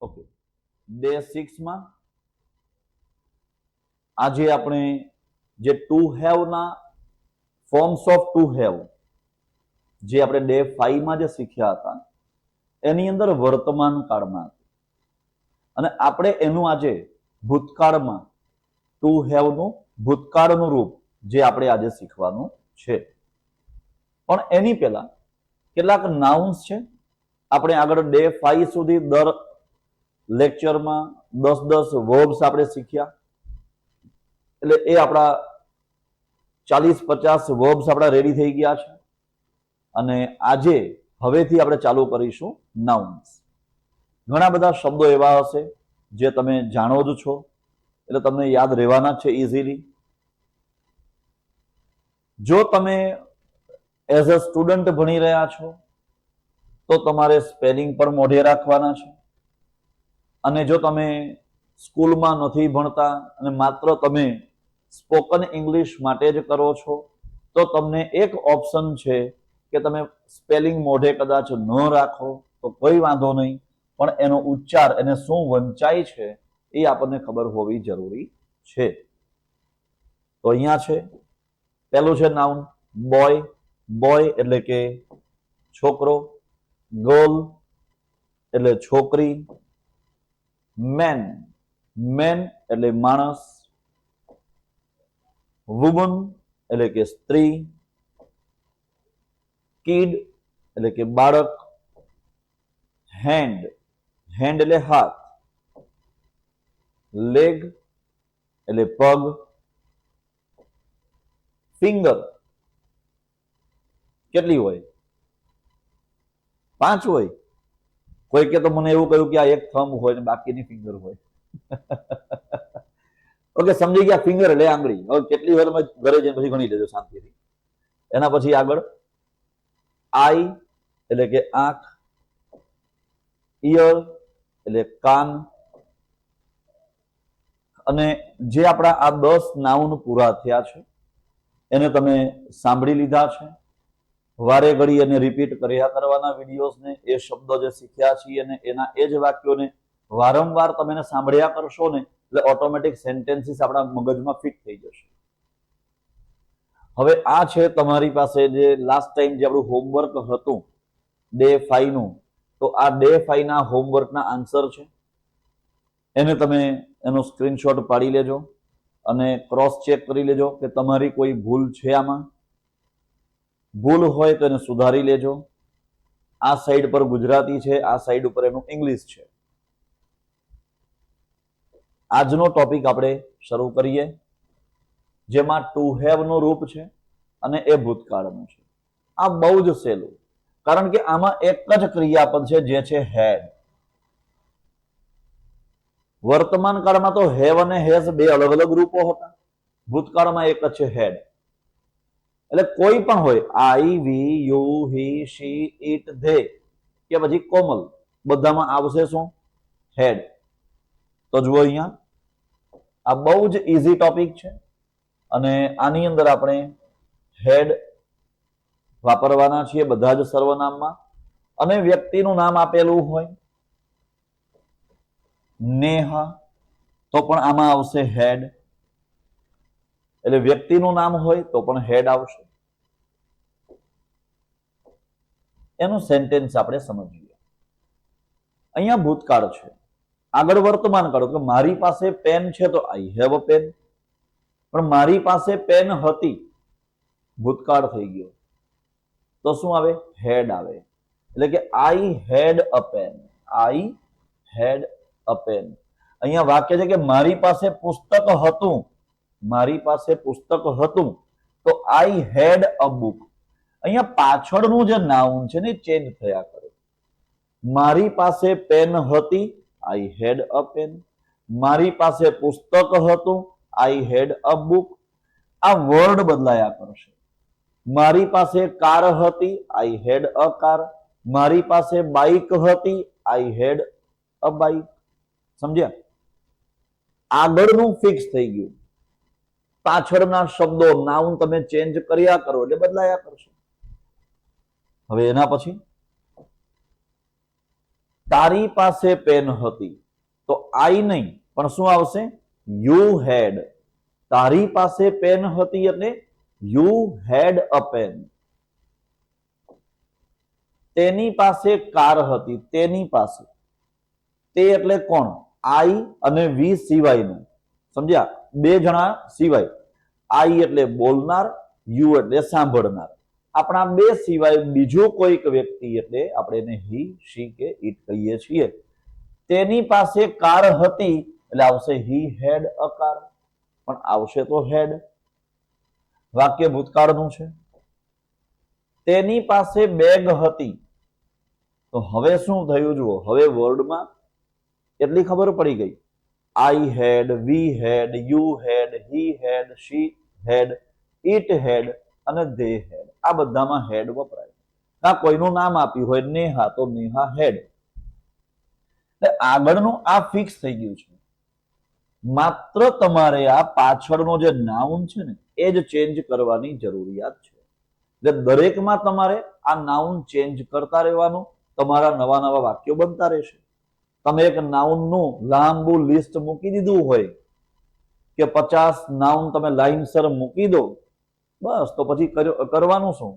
Okay, day 6 માં આજે આપણે જે ટુ હેવ ના ફોર્મ્સ ઓફ ટુ હેવ જે આપણે ડે 5 માં જે શીખ્યા હતા એની અંદર વર્તમાન કાળમાં અને આપણે એનું આજે ભૂતકાળમાં ટુ હેવ નું ભૂતકાળનું રૂપ જે આપણે આજે શીખવાનું છે. પણ એની પહેલા કેટલાક નાઉન્સ છે. આપણે આગળ ડે 5 સુધી દર લેક્ચરમાં 10 વર્બ્સ આપણે શીખ્યા, એટલે એ આપણા 40-50 વર્બ્સ આપણા રેડી થઈ ગયા છે. અને આજે હવેથી આપણે ચાલુ કરીશું નાઉન્સ. ઘણા બધા શબ્દો એવા હશે જે તમે જાણો જ છો, એટલે તમને યાદ રહેવાના જ છે ઇઝીલી. જો તમે એઝ અ સ્ટુડન્ટ ભણી રહ્યા છો તો તમારે સ્પેલિંગ પણ મોઢે રાખવાના છે. અને જો તમે સ્કૂલમાં નથી ભણતા અને માત્ર તમે સ્પોકન ઇંગ્લિશ માટે જ કરો છો તો તમને એક ઓપ્શન છે કે તમે સ્પેલિંગ મોઢે કદાચ ન રાખો તો કોઈ વાંધો નહીં, પણ એનો ઉચ્ચાર એને શું વંચાય છે એ આપણને ખબર હોવી જરૂરી છે. તો અહીંયા છે પહેલું છે નાઉન બોય. બોય એટલે કે છોકરો, ગર્લ એટલે છોકરી, મેન, મેન એટલે માણસ, વુમન એટલે કે સ્ત્રી, કિડ એટલે કે બાળક, હેન્ડ, હેન્ડ એટલે હાથ, લેગ એટલે પગ, ફિંગર કેટલી હોય? 5 હોય. કોઈ કે તો મને એવું કહ્યું કે આ એક થંબ હોય ને બાકીની ફિંગર હોય. ઓકે, સમજી ગયા. ફિંગર એટલે આંગળી. હવે કેટલી વાર તમે ઘરે જઈને પછી ગણી લેજો શાંતિથી. એના પછી આગળ આઈ એટલે કે આંખ, ઈયર એટલે કાન. અને જે આપણા આ 10 નાઉન પૂરા થયા છે એને તમે સાંભળી લીધા છે. વારે ઘડી એને રિપીટ કર્યા કરવાના વિડીયોઝને, એ શબ્દો જે શીખ્યા છીએ અને એના એ જ વાક્યોને વારંવાર તમે એને સાંભળ્યા કરશો ને એટલે ઓટોમેટિક સેન્ટેન્સીસ આપણા મગજમાં ફિટ થઈ જશે. હવે આ છે તમારી પાસે જે લાસ્ટ ટાઈમ જે આપણું હોમવર્ક હતું ડે 5 નું, તો આ ડે 5 ના હોમવર્કના આન્સર છે. એને તમે એનો સ્ક્રીનશોટ પાડી લેજો અને ક્રોસ ચેક કરી લેજો કે તમારી કોઈ ભૂલ છે આમાં. ભૂલ હોય તો એને સુધારી લેજો. આ સાઈડ પર ગુજરાતી છે, આ સાઈડ ઉપર એનું ઇંગ્લિશ છે. આજનો ટોપિક આપણે શરૂ કરીએ, જેમાં ટુ હેવ નું રૂપ છે અને એ ભૂતકાળનું છે. આ બહુ જ સહેલું, કારણ કે આમાં એક જ ક્રિયાપદ છે જે છે હેડ. વર્તમાન કાળમાં તો હેવ અને હેઝ બે અલગ અલગ રૂપો હતા, ભૂતકાળમાં એક જ છે હેડ. એટલે કોઈ પણ હોય, I, we, you, he, she, it, they કે પછી કોમલ, બધામાં આવશે શું? હેડ. તો જુઓ અહીંયા, આ બહુ જ ઇઝી ટોપિક છે અને આની અંદર આપણે હેડ વાપરવાના છીએ બધા જ સર્વનામમાં. અને વ્યક્તિનું નામ આપેલું હોય, નેહા, તો પણ આમાં આવશે હેડ. એટલે વ્યક્તિનું નામ હોય તો પણ હેડ આવશે. એનું સેન્ટેન્સ આપણે સમજીએ. અહીંયા ભૂતકાળ છે, આગળ વર્તમાન કાળ. કે મારી પાસે પેન છે તો આઈ હેવ અ પેન, પણ મારી પાસે પેન હતી, ભૂતકાળ થઈ ગયો, તો શું આવે? હેડ આવે. એટલે કે આઈ હેડ અ પેન, આઈ હેડ અ પેન. અહીંયા વાક્ય છે કે મારી પાસે પુસ્તક હતું, મારી પાસે પુસ્તક હતું, તો આઈ હેડ અ બુક. અહીંયા પાછળનું જે નાઉન છે ને ચેન્જ થયા કરે. મારી પાસે પેન હતી, આઈ હેડ અ પેન. મારી પાસે પુસ્તક હતું, આઈ હેડ અ બુક. આ વર્ડ બદલાયા કરશે. મારી પાસે કાર હતી, આઈ હેડ અ કાર. મારી પાસે બાઇક હતી, આઈ હેડ અ બાઇક. સમજ્યા? આગળનું ફિક્સ થઈ ગયું, પાછળના શબ્દો નાઉન તમે ચેન્જ કર્યા કરો એટલે બદલાયા કરશે. હવે એના પછી તારી પાસે પેન હતી, તો આઈ નહીં પણ શું આવશે? You had. તારી પાસે પેન હતી એટલે યુ હેડ અ પેન. તેની પાસે કાર હતી, તેની પાસે. તે એટલે કોણ? આઈ અને વી સિવાયનું. સમજ્યા? બે જણા સિવાય. આઈ એટલે બોલનાર, યુ એટલે સાંભળનાર. આપણા બે સિવાય બીજો કોઈક વ્યક્તિ એટલે આપણે એને હી, શી કે ઇટ કહીએ છીએ. તેની પાસે કાર હતી એટલે આવશે હી હેડ અ કાર. પણ આવશે તો હેડ. વાક્ય ભૂતકાળનું છે. તેની પાસે બેગ હતી, તો હવે શું થયું જુઓ. હવે વર્ડમાં એટલી ખબર પડી ગઈ. આઈ હેડ, વી હેડ, you had, he head, she head, it હેડ અને ધે હેડ. આ બધામાં હેડ વપરાય. આ કોઈનું નામ આપ્યું હોય નેહા, તો નેહા હેડ. આગળનું આ ફિક્સ થઈ ગયું છે. માત્ર તમારે આ પાછળનો જે નાઉન છે ને એ જ ચેન્જ કરવાની જરૂરિયાત છે. એટલે દરેકમાં તમારે આ નાઉન ચેન્જ કરતા રહેવાનું. તમારા નવા નવા વાક્યો બનતા રહેશે. તમે એક નાઉનનું લાંબુ લિસ્ટ મૂકી દીધું હોય કે 50 નાઉન તમે લાઈનસર મૂકી દો, બસ તો પછી કરવાનું શું?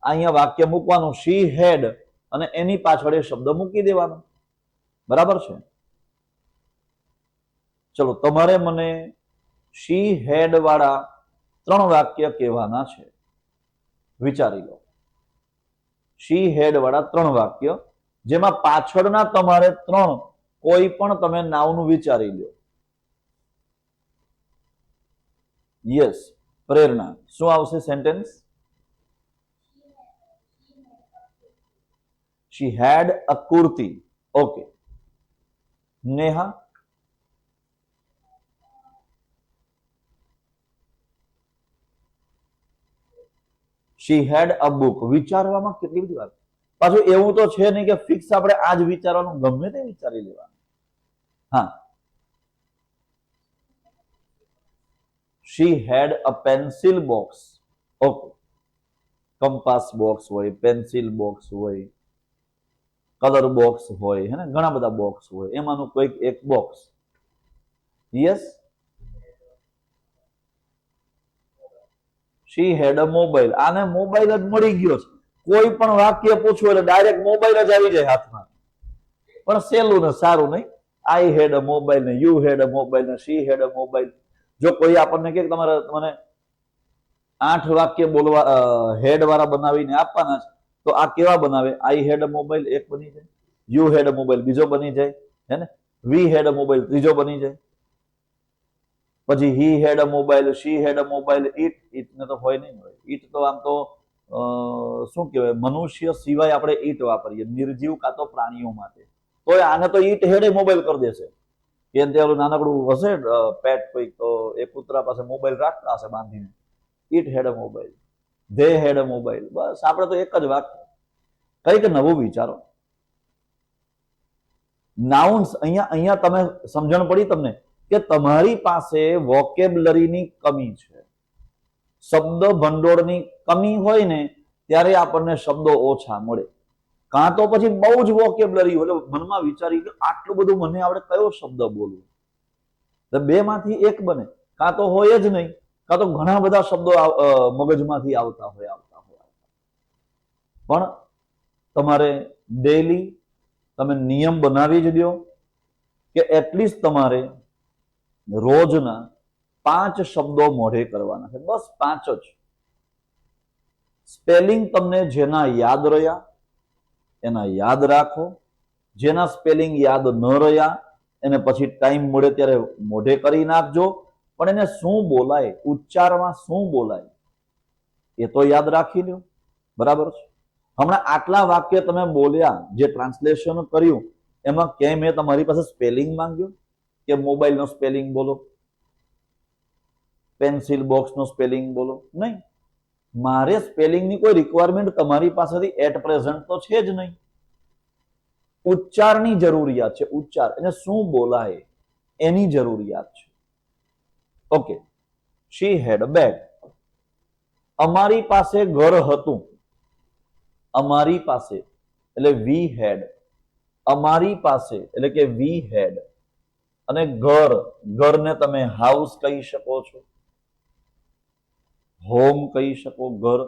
અહીંયા વાક્ય મૂકવાનું શી હેડ અને એની પાછળ એ શબ્દ મૂકી દેવાનો. બરાબર છે? ચલો, તમારે મને શી હેડ વાળા 3 વાક્ય કહેવાના છે. વિચારી લો. શી હેડ વાળા 3 વાક્ય, જેમાં પાછળના તમારે 3 કોઈ પણ તમે નાઉન વિચારી લો. યસ, પ્રેરણા, શું આવશે sentence? She had a kurti. Okay. Neha? She had a book. વિચારવામાં કેટલી બધી વાત. પાછું એવું તો છે નહીં કે ફિક્સ આપણે આજ વિચારવાનું, ગમે તે વિચારી લેવાનું. હા, she had a pencil box. Okay. Compass box હોય, પેન્સિલ બોક્સ હોય, કલર બોક્સ હોય, હે ને, ઘણા બધા બોક્સ હોય, એમાંનું કોઈક એક box. Yes. She had a mobile. આને મોબાઈલ જ મળી ગયો છે. કોઈ પણ વાક્ય પૂછવું એટલે ડાયરેક્ટ મોબાઈલ જ આવી જાય હાથમાં. પણ સહેલું ને સારું નહીં. આઈ હેડ અ મોબાઈલ ને યુ હેડ અ મોબાઈલ ને શી હેડ અ મોબાઈલ. જો કોઈ આપણને કે તમારે મને 8 વાક્ય બોલવા હેડ વાળા બનાવીને આપવાના છે, તો આ કેવા બનાવે? આઈ હેડ અ મોબાઈલ એક બની જાય, યુ હેડ અ મોબાઈલ બીજો બની જાય, હે ને, વી હેડ અ મોબાઈલ ત્રીજો બની જાય, પછી he had a mobile, she had a mobile, it ને તો હોય નહીં. ઇટ તો આમ તો શું કહેવાય, મનુષ્ય સિવાય આપણે ઈટ વાપરીએ, નિર્જીવ કાં તો પ્રાણીઓ માટે. તો આને તો ઈટ હેડે મોબાઈલ કરી દેશે. કે તે ઓલું નાનકડું હશે પેટ કોઈક, તો એ કૂતરા પાસે મોબાઈલ રાખતા હશે બાંધીને. It had a mobile, they had a mobile. બસ આપણે તો એક જ વાક્ય. કંઈક નવું વિચારો. નાઉન્સ અહીંયા તમે સમજણ પડી તમને કે તમારી પાસે વોકેબ્યુલરીની કમી છે. શબ્દ ભંડોળની કમી હોય ને ત્યારે આપણને શબ્દો ઓછા મળે. કાં તો પછી બહુ જ વોકેબ્યુલરી હોય, મનમાં વિચારી કે આટલું બધું મને આવડે, કયો શબ્દ બોલવું? તો બેમાંથી એક બને. કાં તો હોય જ નહીં, કાં તો ઘણા બધા શબ્દો મગજમાંથી આવતા હોય. પણ તમારે ડેઈલી તમે નિયમ બનાવી જ દો કે એટલીસ્ટ તમારે રોજના 5 શબ્દો મોઢે કરવાના છે. બસ 5 જ. સ્પેલિંગ તમને જેના યાદ રહ્યા એના યાદ રાખો. જેના સ્પેલિંગ યાદ ન રહ્યા એને પછી ટાઈમ મળે ત્યારે મોઢે કરી નાખજો. પણ એને શું બોલાય, ઉચ્ચારમાં શું બોલાય એ તો યાદ રાખી લો. બરાબર છે? હમણાં આટલા વાક્ય તમે બોલ્યા, જે ટ્રાન્સલેશન કર્યું, એમાં કેમ મેં તમારી પાસે સ્પેલિંગ માંગ્યું કે મોબાઈલનો સ્પેલિંગ બોલો, પેન્સિલ બોક્સનો સ્પેલિંગ બોલો? નહીં. મારે સ્પેલિંગની કોઈ રિક્વાયરમેન્ટ તમારી પાસેથી એટ પ્રેઝન્ટ તો છે જ નહીં. ઉચ્ચારની જરૂરિયાત છે. ઉચ્ચાર, એને શું બોલાય એની જરૂરિયાત છે. Okay. She had a bag. અમારી પાસે ઘર હતું. અમારી પાસે એટલે વી હેડ. અમારી પાસે એટલે કે વી હેડ, અને ઘરને તમે હાઉસ કહી શકો છો, હોમ કહી શકો, ઘર.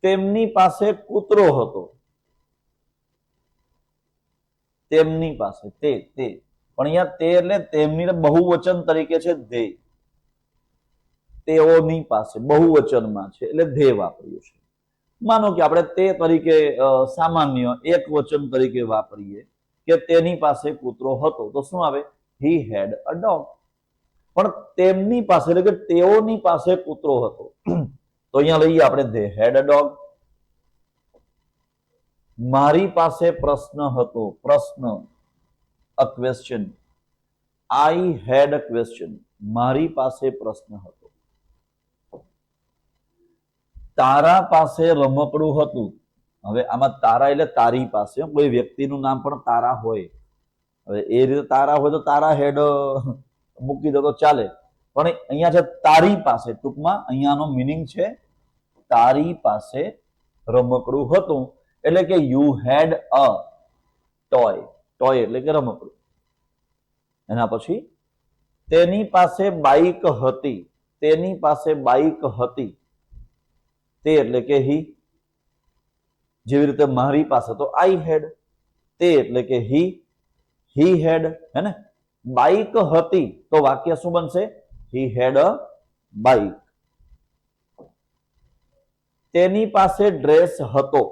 તેમની પાસે કૂતરો હતો, તેમની પાસે, તે પણ અહીંયા તે એટલે તેમની બહુવચન તરીકે છે ધે. તેઓની પાસે બહુવચનમાં છે એટલે ધે વાપર્યું છે. માનો કે આપણે તે તરીકે સામાન્ય એક વચન તરીકે વાપરીએ કે તેની પાસે કૂતરો હતો, તો શું આવે? હી હેડ અ ડોગ. પણ તેમની પાસે એટલે કે તેઓની પાસે કૂતરો હતો, તો અહીંયા લઈએ આપણે ધે હેડ અ ડોગ. મારી પાસે પ્રશ્ન હતો, પ્રશ્ન, a question. I head a question, મારી પાસે પ્રશ્ન હતો. તારા પાસે રમકડું હતું. હવે આમાં તારા એટલે તારી પાસે, કોઈ વ્યક્તિનું નામ પણ તારા હોય. હવે એ રીતે તારા હોય તો તારા હેડ મૂકી દો તો ચાલે, પણ અહીંયા છે તારી પાસે. ટૂંકમાં અહીંયાનો મિનિંગ છે તારી પાસે રમકડું હતું, એટલે કે you had a toy. Toy એટલે કે રમકડું. એના પછી તેની પાસે બાઈક હતી, તેની પાસે બાઈક હતી, તે એટલે કે હી. જેવી રીતે મારી પાસે તો આઈ હેડ, તે એટલે કે હી હેડ, હે ને? બાઈક હતી તો વાક્ય શું બનશે? હી હેડ અ બાઈક. તેની પાસે ડ્રેસ હતો.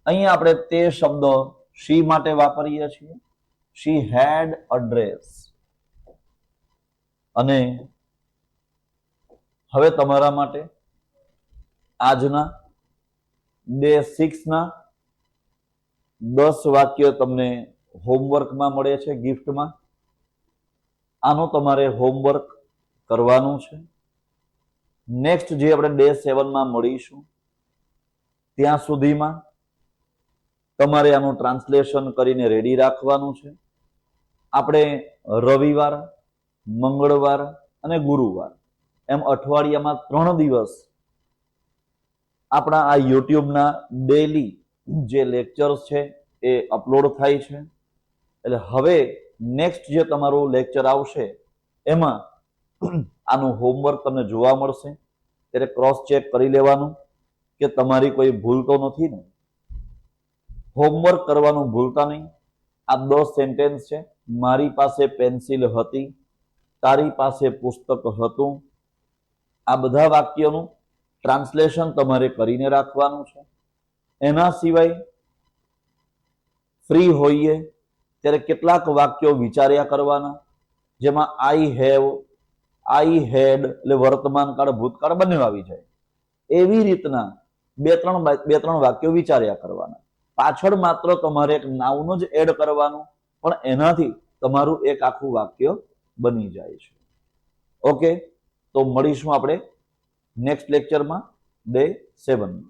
અહીંયા આપણે તે શબ્દ શી માટે વાપરીએ છીએ. શી હેડ અ ડ્રેસ. અને હવે તમારા માટે આજના ડે 6 ના 10 વાક્ય તમને હોમવર્કમાં મળે છે, ગિફ્ટમાં. આનો તમારે હોમવર્ક કરવાનું છે. નેક્સ્ટ જે આપણે ડે 7 માં મળીશું ત્યાં સુધીમાં તમારે આનું ટ્રાન્સલેશન કરીને રેડી રાખવાનું છે. આપણે રવિવાર, મંગળવાર અને ગુરુવાર એમ અઠવાડિયામાં 3 દિવસ આપણા આ યુટ્યુબના ડેલી જે લેક્ચર્સ છે એ અપલોડ થાય છે. એટલે હવે નેક્સ્ટ જે તમારું લેક્ચર આવશે એમાં આનું હોમવર્ક તમને જોવા મળશે. ત્યારે ક્રોસ ચેક કરી લેવાનું કે તમારી કોઈ ભૂલ તો નથી ને. હોમવર્ક કરવાનું ભૂલતા નહીં. આ 10 સેન્ટેન્સ છે. મારી પાસે પેન્સિલ હતી, તારી પાસે પુસ્તક હતું. આ બધા વાક્યોનું ટ્રાન્સલેશન તમારે કરીને રાખવાનું છે. એના સિવાય ફ્રી હોઈએ ત્યારે કેટલાક વાક્યો વિચાર્યા કરવાના, જેમાં આઈ હેવ, આઈ હેડ એટલે વર્તમાન કાળ, ભૂતકાળ બંને આવી જાય. એવી રીતના બે ત્રણ વાક્યો વિચાર્યા કરવાના. પાછળ માત્ર તમારે એક નાઉન જ એડ કરવાનું, પણ એનાથી તમારું એક આખું વાક્ય બની જાય છે. ઓકે, તો મળીશું આપણે નેક્સ્ટ લેક્ચરમાં ડે 7 માં.